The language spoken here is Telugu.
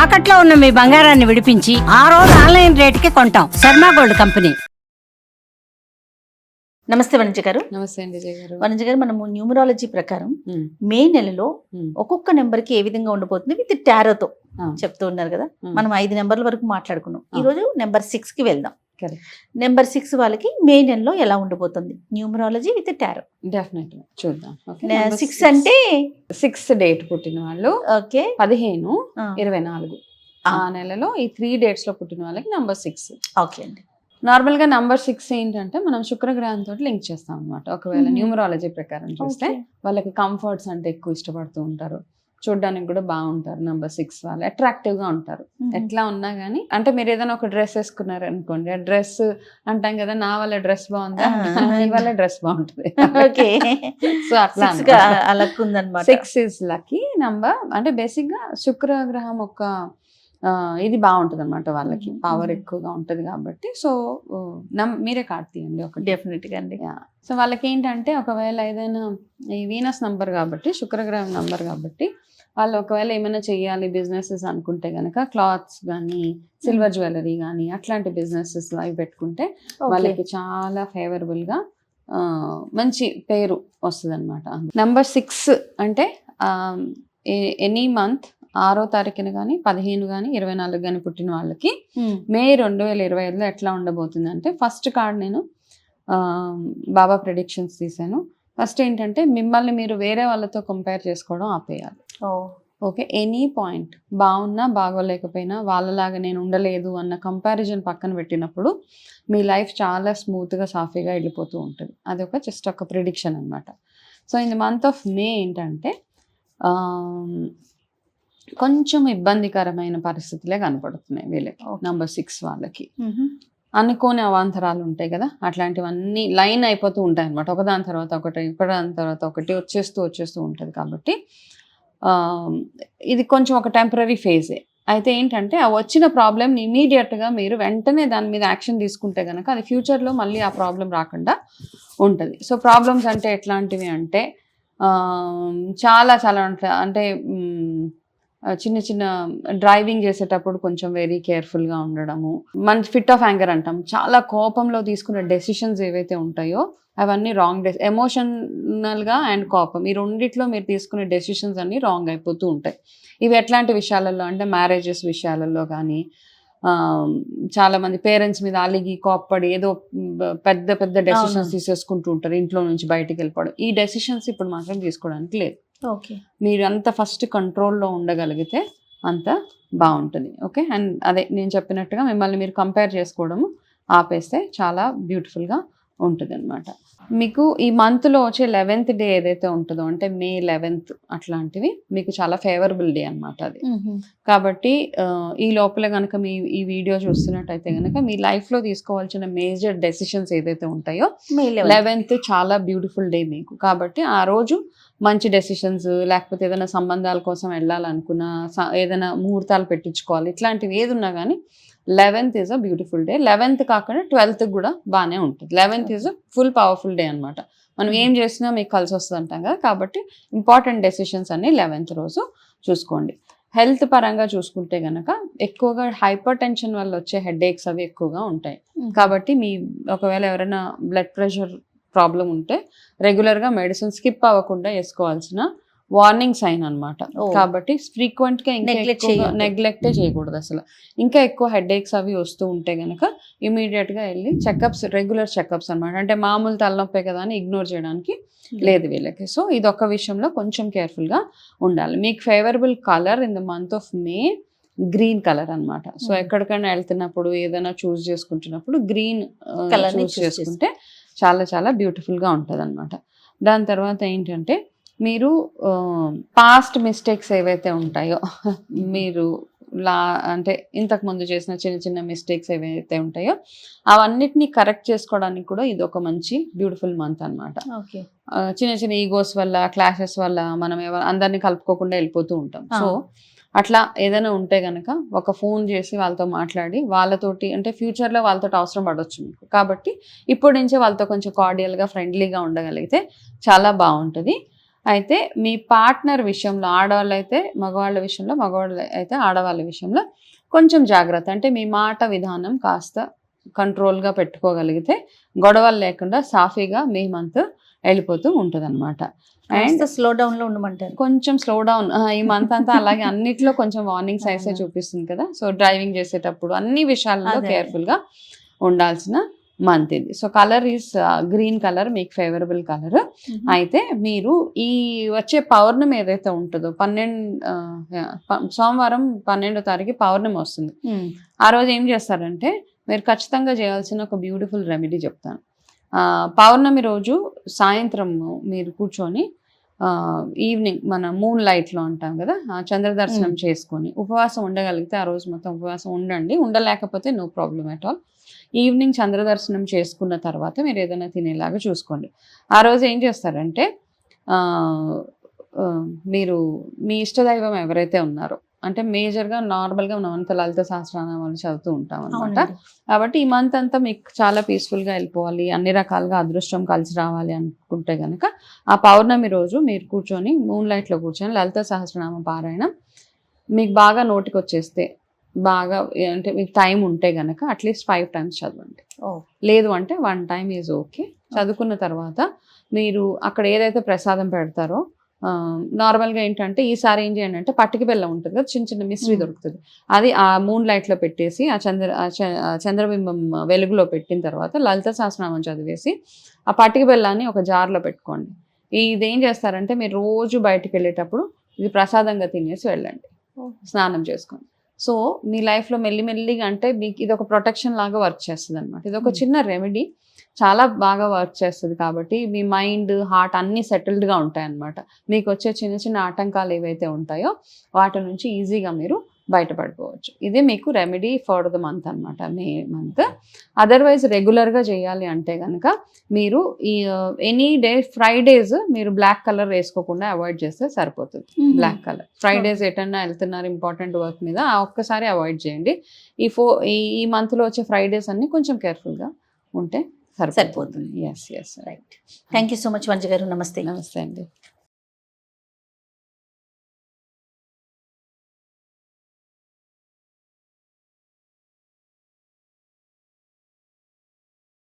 తాకట్లో ఉన్న మీ బంగారాన్ని విడిపించి ఆ రోజు ఆన్లైన్ రేటుకి కొంటాం. Sharma gold company. నమస్తే వనజ గారు. నమస్తే అండి జయ గారు. వనజ గారు, మనము న్యూమరాలజీ ప్రకారం మే నెలలో ఒక్కొక్క నెంబర్ కి ఏ విధంగా ఉండబోతుంది విత్ టారోతో చెప్తూ ఉన్నారు కదా. మనం 5 నెంబర్ల వరకు మాట్లాడుకున్నాం. ఈ రోజు నెంబర్ 6 కి వెళ్దాం. నెంబర్ 6 వాళ్ళకి మే నెలలో ఎలా ఉండబోతుంది న్యూమరాలజీ విత్ టారో? డెఫినెట్ చూద్దాం. 6 అంటే 6 డేట్ పుట్టిన వాళ్ళు, ఓకే, 15, 24 ఆ నెలలో ఈ 3 డేట్స్ లో పుట్టిన వాళ్ళకి నంబర్ 6. ఓకే అండి. నార్మల్ గా నంబర్ 6 ఏంటంటే మనం శుక్రగ్రహంతో లింక్ చేస్తాం అనమాట. ఒకవేళ న్యూమరాలజీ ప్రకారం చూస్తే వాళ్ళకి కంఫర్ట్స్ అంటే ఎక్కువ ఇష్టపడుతూ ఉంటారు, చూడడానికి కూడా బాగుంటారు. నంబర్ 6 వాళ్ళు అట్రాక్టివ్ గా ఉంటారు. ఎట్లా ఉన్నా గానీ, అంటే మీరు ఏదైనా ఒక డ్రెస్ వేసుకున్నారు అనుకోండి, ఆ డ్రెస్ అంటాం కదా, నా వల్ల డ్రెస్ బాగుందా, నీ వల్ల డ్రెస్ బాగుంటుంది. సో అట్లా ఉందన్నమాట. 6 ఇస్ లక్కీ నంబర్. అంటే బేసిక్ గా శుక్రగ్రహం ఒక ఇది బాగుంటుంది అనమాట, వాళ్ళకి పవర్ ఎక్కువగా ఉంటది కాబట్టి. సో మీరే కార్డ్ తీయండి ఒక. డెఫినెట్ గా అండి. సో వాళ్ళకి ఏంటంటే, ఒకవేళ ఏదైనా ఈ వీనస్ నంబర్ కాబట్టి, శుక్రగ్రహం నంబర్ కాబట్టి, వాళ్ళు ఒకవేళ ఏమైనా చెయ్యాలి బిజినెసెస్ అనుకుంటే కనుక, క్లాత్స్ కానీ సిల్వర్ జ్యువెలరీ కానీ అట్లాంటి బిజినెసెస్ అవి పెట్టుకుంటే వాళ్ళకి చాలా ఫేవరబుల్ గా మంచి పేరు వస్తుంది అనమాట. నంబర్ 6 అంటే ఎనీ మంత్ 6వ తారీఖున కానీ 15 కానీ 24 కానీ పుట్టిన వాళ్ళకి మే 2025లో ఎట్లా ఉండబోతుంది అంటే, ఫస్ట్ కార్డ్ నేను బాబా ప్రెడిక్షన్స్ తీసాను. ఫస్ట్ ఏంటంటే, మిమ్మల్ని మీరు వేరే వాళ్ళతో కంపేర్ చేసుకోవడం ఆపేయాలి. ఓకే, ఎనీ పాయింట్ బాగున్నా బాగోలేకపోయినా వాళ్ళలాగా నేను ఉండలేదు అన్న కంపారిజన్ పక్కన పెట్టినప్పుడు మీ లైఫ్ చాలా స్మూత్గా సాఫీగా వెళ్ళిపోతూ ఉంటుంది. అది ఒక జస్ట్ ఒక ప్రిడిక్షన్ అనమాట. So in the month of May ఏంటంటే కొంచెం ఇబ్బందికరమైన పరిస్థితులే కనపడుతున్నాయి వీళ్ళకి, నంబర్ 6 వాళ్ళకి. అనుకోని అవాంతరాలు ఉంటాయి కదా, అట్లాంటివన్నీ లైన్ అయిపోతూ ఉంటాయి అనమాట. ఒకదాని తర్వాత ఒకటి వచ్చేస్తూ ఉంటుంది. కాబట్టి ఇది కొంచెం ఒక టెంపరీ ఫేజే. అయితే ఏంటంటే, ఆ వచ్చిన ప్రాబ్లమ్ని ఇమీడియట్గా మీరు వెంటనే దాని మీద యాక్షన్ తీసుకుంటే కనుక అది ఫ్యూచర్లో మళ్ళీ ఆ ప్రాబ్లం రాకుండా ఉంటుంది. సో ప్రాబ్లమ్స్ అంటే ఎట్లాంటివి అంటే, చాలా అంటే చిన్న చిన్న డ్రైవింగ్ చేసేటప్పుడు కొంచెం వెరీ కేర్ఫుల్గా ఉండడము, మన ఫిట్ ఆఫ్ యాంగర్ అంటాం, చాలా కోపంలో తీసుకునే డెసిషన్స్ ఏవైతే ఉంటాయో అవన్నీ రాంగ్. ఎమోషనల్గా అండ్ కోపం, ఈ రెండిట్లో మీరు తీసుకునే డెసిషన్స్ అన్నీ రాంగ్ అయిపోతూ ఉంటాయి. ఇవి ఎట్లాంటి విషయాలలో అంటే, మ్యారేజెస్ విషయాలలో కానీ, చాలామంది పేరెంట్స్ మీద అలిగి కోప్పడి ఏదో పెద్ద డెసిషన్స్ తీసేసుకుంటూ ఉంటారు, ఇంట్లో నుంచి బయటికి వెళ్ళిపోవడం. ఈ డెసిషన్స్ ఇప్పుడు మాత్రం తీసుకోవడానికి లేదు. ఓకే, మీరు అంత ఫస్ట్ కంట్రోల్లో ఉండగలిగితే అంత బాగుంటుంది. ఓకే, అండ్ అదే నేను చెప్పినట్టుగా మిమ్మల్ని మీరు కంపేర్ చేసుకోవడము ఆపేస్తే చాలా బ్యూటిఫుల్గా ఉంటుంది అనమాట. మీకు ఈ మంత్లో వచ్చే 11th డే ఏదైతే ఉంటుందో, అంటే మే 11th అట్లాంటివి మీకు చాలా ఫేవరబుల్ డే అనమాట అది. కాబట్టి ఈ లోపల కనుక ఈ వీడియో చూస్తున్నట్టయితే కనుక మీ లైఫ్లో తీసుకోవాల్సిన మేజర్ డెసిషన్స్ ఏదైతే ఉంటాయో 11th చాలా బ్యూటిఫుల్ డే మీకు. కాబట్టి ఆ రోజు మంచి డెసిషన్స్, లేకపోతే ఏదైనా సంబంధాల కోసం వెళ్ళాలనుకున్నా, ఏదైనా ముహూర్తాలు పెట్టించుకోవాలి, ఇట్లాంటివి ఏది ఉన్నా కానీ 11th is a beautiful day. 11th కాకుండా 12th కూడా బాగానే ఉంటుంది. 11th is a full powerful day అనమాట. మనం ఏం చేసినా మీకు కలిసి వస్తుంది అంటాం కదా. కాబట్టి ఇంపార్టెంట్ డెసిషన్స్ అన్ని 11th రోజు చూసుకోండి. హెల్త్ పరంగా చూసుకుంటే కనుక ఎక్కువగా హైపర్ టెన్షన్ వల్ల వచ్చే హెడేక్స్ అవి ఎక్కువగా ఉంటాయి. కాబట్టి ఒకవేళ ఎవరైనా బ్లడ్ ప్రెషర్ ప్రాబ్లం ఉంటే రెగ్యులర్గా మెడిసిన్ స్కిప్ అవ్వకుండా వేసుకోవాల్సిన వార్నింగ్ సైన్ అనమాట. కాబట్టి ఫ్రీక్వెంట్గా ఇంకా నెగ్లెక్టే చేయకూడదు అసలు. ఇంకా ఎక్కువ హెడేక్స్ అవి వస్తూ ఉంటే కనుక ఇమీడియట్గా వెళ్ళి చెకప్స్, రెగ్యులర్ చెకప్స్ అనమాట. అంటే మామూలు తలనొప్పే కదా అని ఇగ్నోర్ చేయడానికి లేదు వీళ్ళకి. సో ఇదొక విషయంలో కొంచెం కేర్ఫుల్గా ఉండాలి. మీకు favourable colour in the month of May green colour అనమాట. సో ఎక్కడికైనా వెళ్తున్నప్పుడు ఏదైనా చూస్ చేసుకుంటున్నప్పుడు గ్రీన్ కలర్ చూస్ చేసుకుంటే చాలా చాలా బ్యూటిఫుల్గా ఉంటుంది అనమాట. దాని తర్వాత ఏంటంటే, మీరు పాస్ట్ మిస్టేక్స్ ఏవైతే ఉంటాయో, మీరు అంటే ఇంతకుముందు చేసిన చిన్న చిన్న మిస్టేక్స్ ఏవైతే ఉంటాయో అవన్నిటిని కరెక్ట్ చేసుకోవడానికి కూడా ఇది ఒక మంచి బ్యూటిఫుల్ మంత్ అనమాట. చిన్న చిన్న ఈగోస్ వల్ల, క్లాషెస్ వల్ల మనం అందరినీ కలుపుకోకుండా వెళ్ళిపోతూ ఉంటాం. సో అట్లా ఏదైనా ఉంటే కనుక ఒక ఫోన్ చేసి వాళ్ళతో మాట్లాడి, వాళ్ళతోటి అంటే ఫ్యూచర్లో వాళ్ళతో అవసరం పడవచ్చు మీకు. కాబట్టి ఇప్పటి నుంచే వాళ్ళతో కొంచెం కార్డియల్గా, ఫ్రెండ్లీగా ఉండగలిగితే చాలా బాగుంటుంది. అయితే మీ పార్ట్నర్ విషయంలో ఆడవాళ్ళు అయితే మగవాళ్ళ విషయంలో, మగవాళ్ళు అయితే ఆడవాళ్ళ విషయంలో కొంచెం జాగ్రత్త. అంటే మీ మాట విధానం కాస్త కంట్రోల్గా పెట్టుకోగలిగితే గొడవలు లేకుండా సాఫీగా మీ మంత్ వెళ్ళిపోతూ ఉంటుంది అనమాట. అండ్ స్లో డౌన్ లో ఉండమంటారు. కొంచెం స్లో డౌన్ ఈ మంత్ అంతా అలాగే అన్నిట్లో కొంచెం వార్నింగ్ సైన్సే చూపిస్తుంది కదా. సో డ్రైవింగ్ చేసేటప్పుడు అన్ని విషయాల్లో కేర్ఫుల్గా ఉండాల్సిన మంత్ ఇది. So colour is green colour, మీకు ఫేవరబుల్ కలర్. అయితే మీరు ఈ వచ్చే పౌర్ణమి ఏదైతే ఉంటుందో సోమవారం 12వ తారీఖు పౌర్ణమి వస్తుంది. ఆ రోజు ఏం చేస్తారంటే మీరు ఖచ్చితంగా చేయాల్సిన ఒక బ్యూటిఫుల్ రెమెడీ చెప్తాను. పౌర్ణమి రోజు సాయంత్రం మీరు కూర్చొని ఈవినింగ్ మన మూన్ లైట్లో అంటాం కదా, చంద్ర దర్శనం చేసుకొని ఉపవాసం ఉండగలిగితే ఆ రోజు మొత్తం ఉపవాసం ఉండండి. ఉండలేకపోతే no problem at all. Evening చంద్ర దర్శనం చేసుకున్న తర్వాత మీరు ఏదైనా తినేలాగా చూసుకోండి. ఆ రోజు ఏం చేస్తారంటే మీరు మీ ఇష్టదైవం ఎవరైతే ఉన్నారో, అంటే మేజర్గా నార్మల్గా మనం అంత లలిత సహస్రనామాలు చదువుతూ ఉంటాం అనమాట. కాబట్టి ఈ మంత్ అంతా మీకు చాలా పీస్ఫుల్గా వెళ్ళిపోవాలి, అన్ని రకాలుగా అదృష్టం కలిసి రావాలి అనుకుంటే కనుక ఆ పౌర్ణమి రోజు మీరు కూర్చొని మూన్ లైట్లో కూర్చొని లలిత సహస్రనామ పారాయణం మీకు బాగా నోటికి వచ్చేస్తే, బాగా అంటే మీకు టైం ఉంటే కనుక అట్లీస్ట్ 5 times చదవండి. లేదు అంటే 1 time ఈజ్ ఓకే. చదువుకున్న తర్వాత మీరు అక్కడ ఏదైతే ప్రసాదం పెడతారో నార్మల్గా ఏంటంటే ఈసారి ఏం చేయండి అంటే పట్టిక బెల్లం ఉంటుంది కదా, చిన్న చిన్న మిశ్రీ దొరుకుతుంది, అది ఆ మూన్ లైట్లో పెట్టేసి ఆ చంద్రబింబం వెలుగులో పెట్టిన తర్వాత లలిత సహస్రనామం చదివేసి ఆ పట్టిక బెల్లాన్ని ఒక జార్లో పెట్టుకోండి. ఇదేం చేస్తారంటే మీరు రోజు బయటికి వెళ్ళేటప్పుడు ఇది ప్రసాదంగా తినేసి వెళ్ళండి, స్నానం చేసుకోండి. సో మీ లైఫ్లో మెల్లిమెల్లిగా అంటే మీకు ఇది ఒక ప్రొటెక్షన్ లాగా వర్క్ చేస్తుంది అనమాట. ఇది ఒక చిన్న రెమెడీ, చాలా బాగా వర్క్ చేస్తుంది. కాబట్టి మీ మైండ్, హార్ట్ అన్నీ సెటిల్డ్గా ఉంటాయి అన్నమాట. మీకు వచ్చే చిన్న చిన్న ఆటంకాలు ఏవైతే ఉంటాయో వాటి నుంచి ఈజీగా మీరు బయటపడిపోవచ్చు. ఇది మీకు రెమెడీ ఫర్ ద మంత్ అనమాట, మే మంత్. అదర్వైజ్ రెగ్యులర్గా చేయాలి అంటే కనుక మీరు ఈ ఎనీ డే ఫ్రైడేస్ మీరు బ్లాక్ కలర్ వేసుకోకుండా అవాయిడ్ చేస్తే సరిపోతుంది. బ్లాక్ కలర్ ఫ్రైడేస్ ఎటన్నా వెళ్తున్నారు ఇంపార్టెంట్ వర్క్ మీద, ఆ ఒక్కసారి అవాయిడ్ చేయండి. ఈ మంత్లో వచ్చే ఫ్రైడేస్ అన్ని కొంచెం కేర్ఫుల్గా ఉంటే సరిపోతుంది. Yes right. Thank you so much Vanja గారు. నమస్తే. నమస్తే అండి.